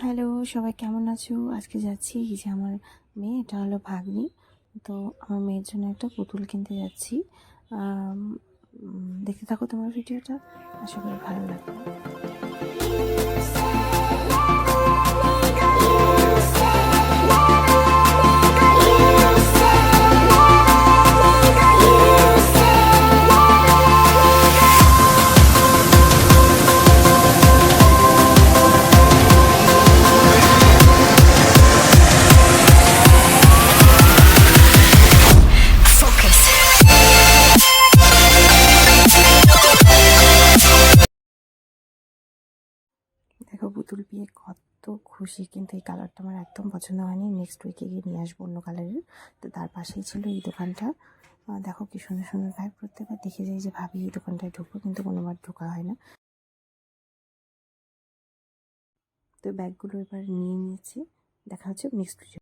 Hello, সবাই কেমন আছো? আজকে যাচ্ছি এই যে আমার মেয়ে, এটা হলো ভাগ্নি। তো আমার মেয়ের জন্য একটা পুতুল কিনতে যাচ্ছি। দেখতে থাকো তোমার ভিডিওটা, আশা করি ভালো লাগবে। দেখো পুতুল পেয়ে কত খুশি, কিন্তু এই কালারটা আমার একদম পছন্দ হয়নি। নেক্সট উইকে গিয়ে নিয়ে আসবো অন্য কালারের। তো তার পাশেই ছিল এই দোকানটা। দেখো কি সুন্দর সুন্দর ব্যাগ, প্রত্যেকবার দেখে যাই যে ভাবি এই দোকানটায় ঢুকবো, কিন্তু কোনোবার ঢোকা হয় না। তো ব্যাগগুলো এবার নিয়ে নিয়েছি। দেখা হচ্ছে নেক্সট ভিডিও।